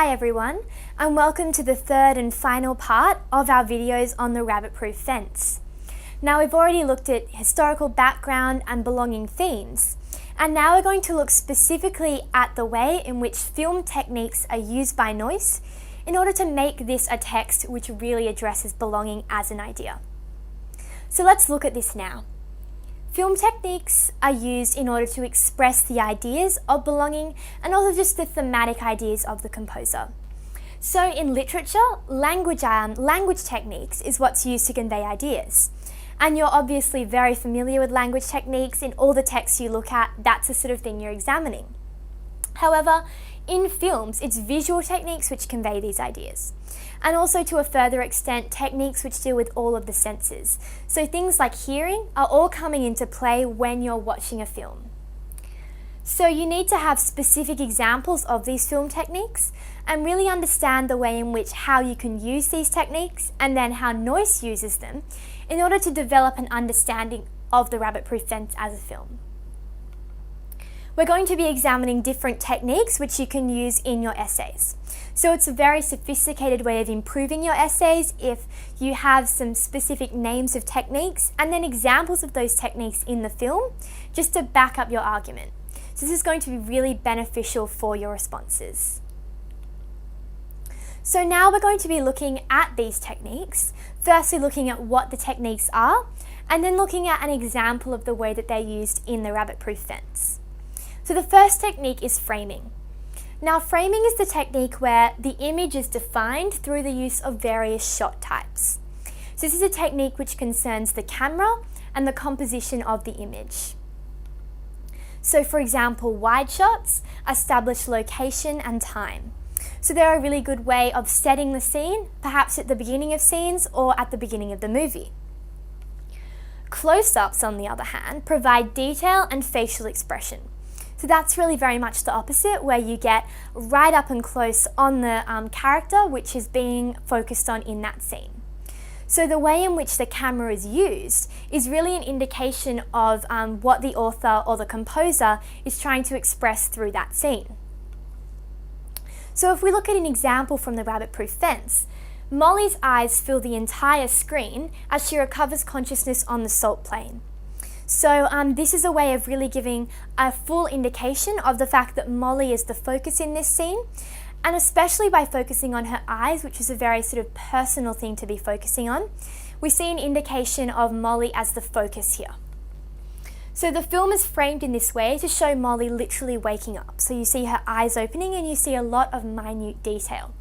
Hi everyone, and welcome to the third and final part of our videos on the rabbit-proof fence. Now we've already looked at historical background and belonging themes, and now we're going to look specifically at the way in which film techniques are used by Noyce in order to make this a text which really addresses belonging as an idea. So let's look at this now. Film techniques are used in order to express the ideas of belonging and also just the thematic ideas of the composer. So in literature, language techniques is what's used to convey ideas. And you're obviously very familiar with language techniques. In all the texts you look at, that's the sort of thing you're examining. However, in films, it's visual techniques which convey these ideas. And also to a further extent, techniques which deal with all of the senses. So things like hearing are all coming into play when you're watching a film. So you need to have specific examples of these film techniques and really understand the way in which how you can use these techniques and then how Noyce uses them in order to develop an understanding of the rabbit-proof fence as a film. We're going to be examining different techniques which you can use in your essays. So it's a very sophisticated way of improving your essays if you have some specific names of techniques and then examples of those techniques in the film just to back up your argument. So this is going to be really beneficial for your responses. So now we're going to be looking at these techniques, firstly looking at what the techniques are and then looking at an example of the way that they're used in the rabbit-proof fence. So the first technique is framing. Now framing is the technique where the image is defined through the use of various shot types. So this is a technique which concerns the camera and the composition of the image. So for example, wide shots establish location and time. So they're a really good way of setting the scene, perhaps at the beginning of scenes or at the beginning of the movie. Close-ups, on the other hand, provide detail and facial expression. So that's really very much the opposite, where you get right up and close on the character which is being focused on in that scene. So the way in which the camera is used is really an indication of what the author or the composer is trying to express through that scene. So if we look at an example from the rabbit-proof fence, Molly's eyes fill the entire screen as she recovers consciousness on the salt plain. So this is a way of really giving a full indication of the fact that Molly is the focus in this scene, and especially by focusing on her eyes, which is a very sort of personal thing to be focusing on, we see an indication of Molly as the focus here. So the film is framed in this way to show Molly literally waking up. So you see her eyes opening and you see a lot of minute detail.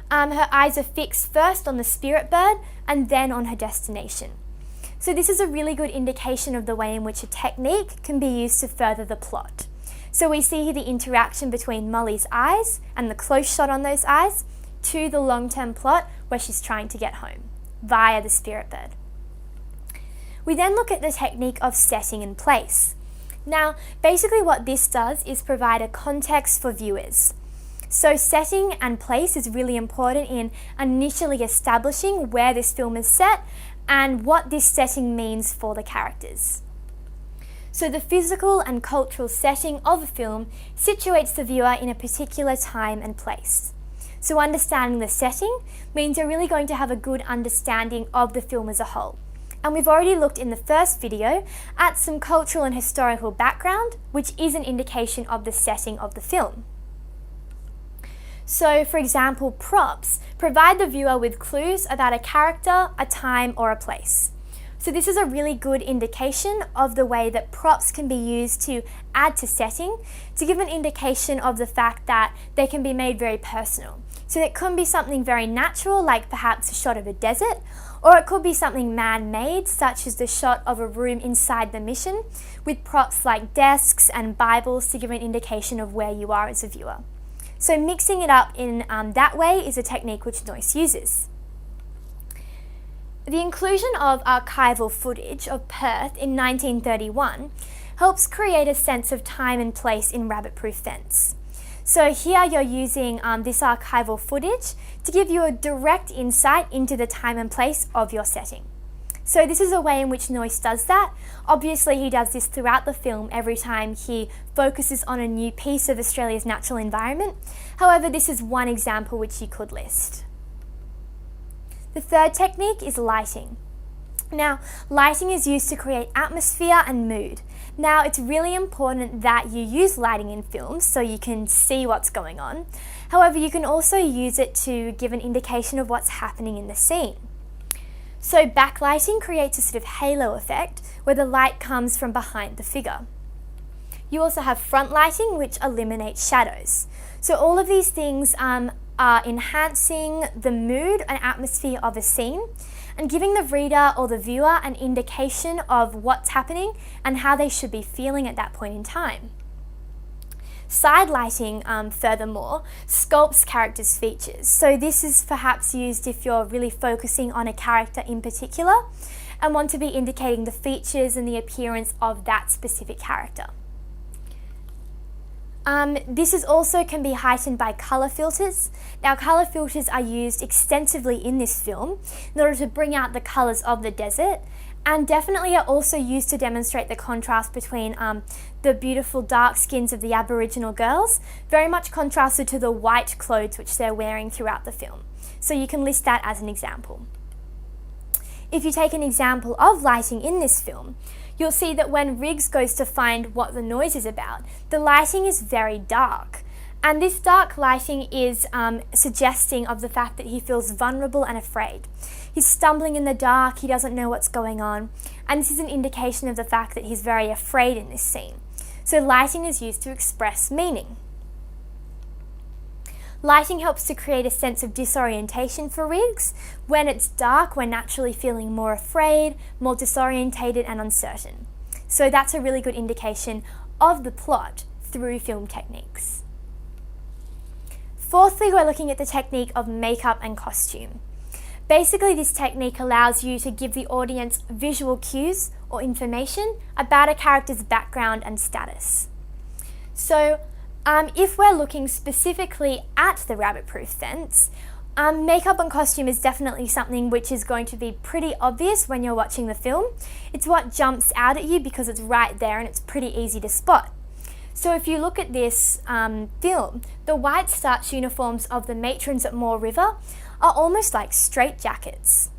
Her eyes are fixed first on the spirit bird and then on her destination. So this is a really good indication of the way in which a technique can be used to further the plot. So we see here the interaction between Molly's eyes and the close shot on those eyes to the long-term plot where she's trying to get home via the spirit bird. We then look at the technique of setting and place. Now, basically what this does is provide a context for viewers. So setting and place is really important in initially establishing where this film is set and what this setting means for the characters. So the physical and cultural setting of a film situates the viewer in a particular time and place. So understanding the setting means you're really going to have a good understanding of the film as a whole. And we've already looked in the first video at some cultural and historical background, which is an indication of the setting of the film. So, for example, props provide the viewer with clues about a character, a time, or a place. So this is a really good indication of the way that props can be used to add to setting, to give an indication of the fact that they can be made very personal. So it can be something very natural, like perhaps a shot of a desert, or it could be something man-made, such as the shot of a room inside the mission, with props like desks and Bibles to give an indication of where you are as a viewer. So mixing it up in that way is a technique which Noyce uses. The inclusion of archival footage of Perth in 1931 helps create a sense of time and place in rabbit-proof fence. So here you're using this archival footage to give you a direct insight into the time and place of your setting. So this is a way in which Noyce does that. Obviously he does this throughout the film every time he focuses on a new piece of Australia's natural environment. However, this is one example which you could list. The third technique is lighting. Now, lighting is used to create atmosphere and mood. Now, it's really important that you use lighting in films so you can see what's going on. However, you can also use it to give an indication of what's happening in the scene. So backlighting creates a sort of halo effect where the light comes from behind the figure. You also have front lighting, which eliminates shadows. So all of these things are enhancing the mood and atmosphere of a scene and giving the reader or the viewer an indication of what's happening and how they should be feeling at that point in time. Side lighting, furthermore, sculpts characters' features. So this is perhaps used if you're really focusing on a character in particular and want to be indicating the features and the appearance of that specific character. This is also can be heightened by colour filters. Now, colour filters are used extensively in this film in order to bring out the colours of the desert, and definitely are also used to demonstrate the contrast between the beautiful dark skins of the Aboriginal girls, very much contrasted to the white clothes which they're wearing throughout the film. So you can list that as an example. If you take an example of lighting in this film, you'll see that when Riggs goes to find what the noise is about, the lighting is very dark. And this dark lighting is suggesting of the fact that he feels vulnerable and afraid. He's stumbling in the dark, he doesn't know what's going on, and this is an indication of the fact that he's very afraid in this scene. So lighting is used to express meaning. Lighting helps to create a sense of disorientation for Riggs. When it's dark, we're naturally feeling more afraid, more disorientated and uncertain. So that's a really good indication of the plot through film techniques. Fourthly, we're looking at the technique of makeup and costume. Basically, this technique allows you to give the audience visual cues or information about a character's background and status. So, if we're looking specifically at the rabbit-proof fence, makeup and costume is definitely something which is going to be pretty obvious when you're watching the film. It's what jumps out at you because it's right there and it's pretty easy to spot. So if you look at this film, the white starch uniforms of the matrons at Moore River are almost like straitjackets.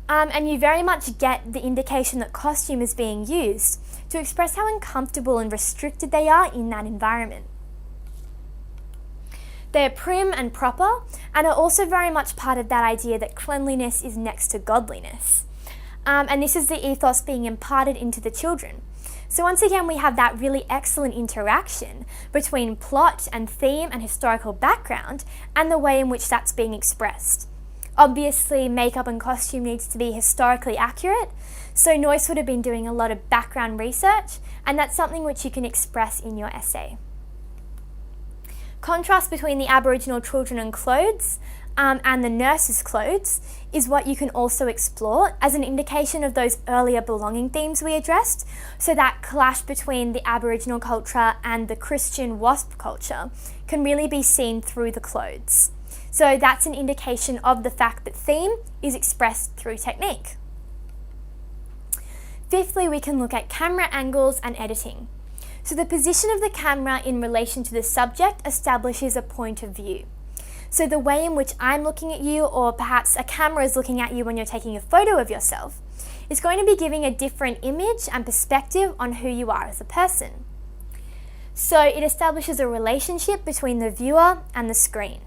And you very much get the indication that costume is being used to express how uncomfortable and restricted they are in that environment. They're prim and proper and are also very much part of that idea that cleanliness is next to godliness. And this is the ethos being imparted into the children. So once again, we have that really excellent interaction between plot and theme and historical background and the way in which that's being expressed. Obviously, makeup and costume needs to be historically accurate, so Noyce would have been doing a lot of background research, and that's something which you can express in your essay. Contrast between the Aboriginal children and clothes and the nurses' clothes is what you can also explore as an indication of those earlier belonging themes we addressed. So that clash between the Aboriginal culture and the Christian WASP culture can really be seen through the clothes. So that's an indication of the fact that theme is expressed through technique. Fifthly, we can look at camera angles and editing. So the position of the camera in relation to the subject establishes a point of view. So the way in which I'm looking at you, or perhaps a camera is looking at you when you're taking a photo of yourself, is going to be giving a different image and perspective on who you are as a person. So it establishes a relationship between the viewer and the screen.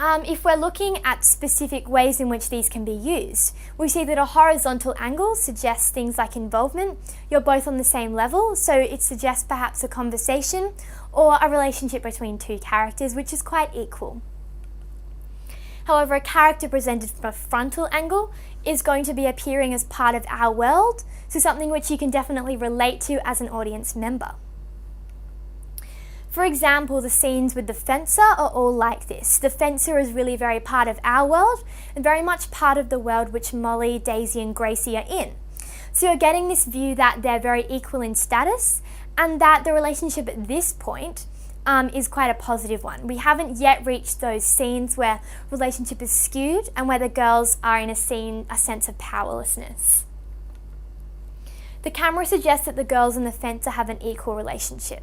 If we're looking at specific ways in which these can be used, we see that a horizontal angle suggests things like involvement. You're both on the same level, so it suggests perhaps a conversation or a relationship between two characters, which is quite equal. However, a character presented from a frontal angle is going to be appearing as part of our world, so something which you can definitely relate to as an audience member. For example, the scenes with the fencer are all like this. The fencer is really very part of our world and very much part of the world which Molly, Daisy and Gracie are in. So you're getting this view that they're very equal in status and that the relationship at this point is quite a positive one. We haven't yet reached those scenes where relationship is skewed and where the girls are in a sense of powerlessness. The camera suggests that the girls and the fencer have an equal relationship.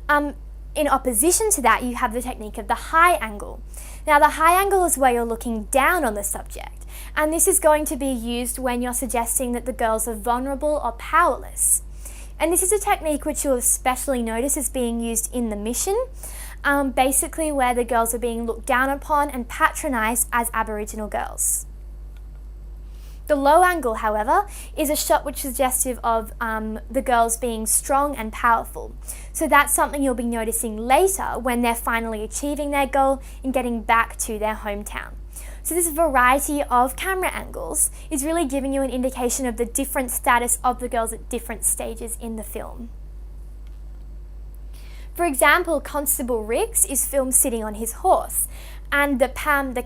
In opposition to that, you have the technique of the high angle. Now, the high angle is where you're looking down on the subject, and this is going to be used when you're suggesting that the girls are vulnerable or powerless. And this is a technique which you'll especially notice is being used in The Mission, basically where the girls are being looked down upon and patronised as Aboriginal girls. The low angle, however, is a shot which is suggestive of the girls being strong and powerful. So that's something you'll be noticing later when they're finally achieving their goal and getting back to their hometown. So this variety of camera angles is really giving you an indication of the different status of the girls at different stages in the film. For example, Constable Riggs is filmed sitting on his horse, and the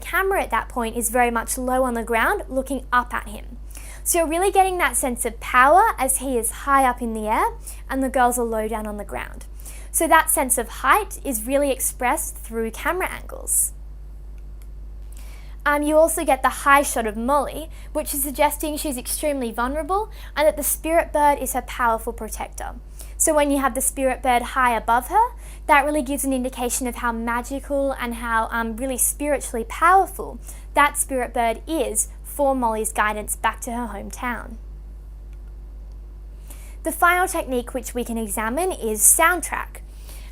camera at that point is very much low on the ground looking up at him. So you're really getting that sense of power as he is high up in the air and the girls are low down on the ground. So that sense of height is really expressed through camera angles. You also get the high shot of Molly, which is suggesting she's extremely vulnerable and that the spirit bird is her powerful protector. So when you have the spirit bird high above her, that really gives an indication of how magical and how really spiritually powerful that spirit bird is for Molly's guidance back to her hometown. The final technique which we can examine is soundtrack.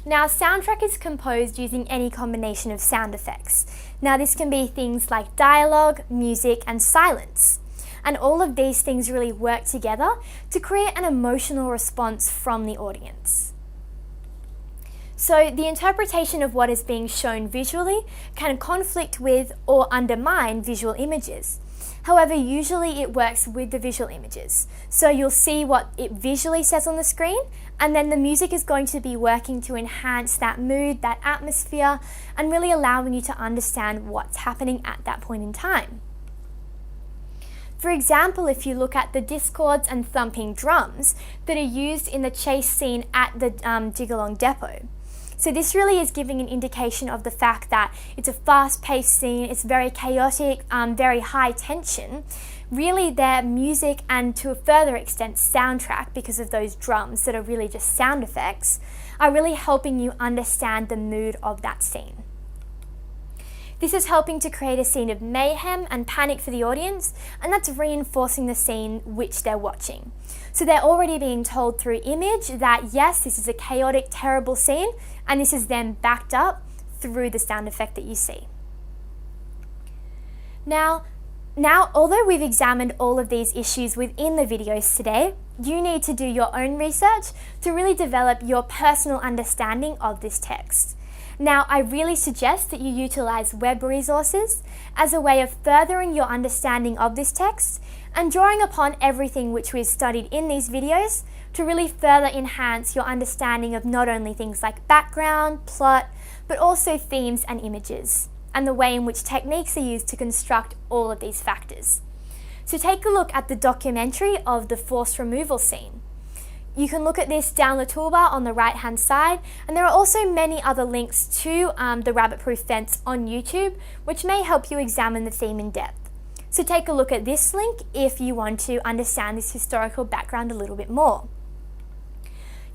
Now, soundtrack is composed using any combination of sound effects. Now, this can be things like dialogue, music, and silence. And all of these things really work together to create an emotional response from the audience. So the interpretation of what is being shown visually can conflict with or undermine visual images. However, usually it works with the visual images. So you'll see what it visually says on the screen, and then the music is going to be working to enhance that mood, that atmosphere, and really allowing you to understand what's happening at that point in time. For example, if you look at the discords and thumping drums that are used in the chase scene at the Jigalong depot. So this really is giving an indication of the fact that it's a fast-paced scene, it's very chaotic, very high tension. Really their music and to a further extent soundtrack, because of those drums that are really just sound effects, are really helping you understand the mood of that scene. This is helping to create a scene of mayhem and panic for the audience, and that's reinforcing the scene which they're watching. So they're already being told through image that yes, this is a chaotic, terrible scene, and this is then backed up through the sound effect that you see. Now, although we've examined all of these issues within the videos today, you need to do your own research to really develop your personal understanding of this text. Now, I really suggest that you utilize web resources as a way of furthering your understanding of this text and drawing upon everything which we've studied in these videos to really further enhance your understanding of not only things like background, plot, but also themes and images, and the way in which techniques are used to construct all of these factors. So take a look at the documentary of the forced removal scene. You can look at this down the toolbar on the right hand side, and there are also many other links to the Rabbit Proof Fence on YouTube, which may help you examine the theme in depth. So take a look at this link if you want to understand this historical background a little bit more.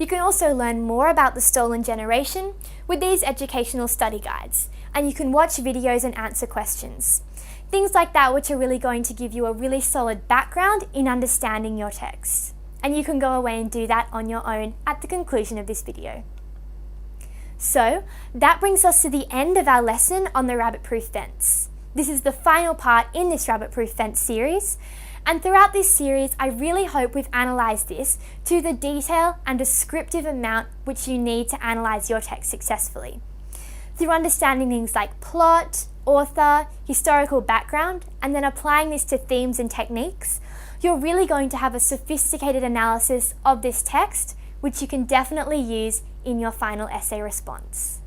You can also learn more about the Stolen Generation with these educational study guides, and you can watch videos and answer questions. Things like that which are really going to give you a really solid background in understanding your text. And you can go away and do that on your own at the conclusion of this video. So that brings us to the end of our lesson on the Rabbit Proof Fence. This is the final part in this Rabbit Proof Fence series, and throughout this series I really hope we've analysed this to the detail and descriptive amount which you need to analyse your text successfully. Through understanding things like plot, author, historical background, and then applying this to themes and techniques, you're really going to have a sophisticated analysis of this text, which you can definitely use in your final essay response.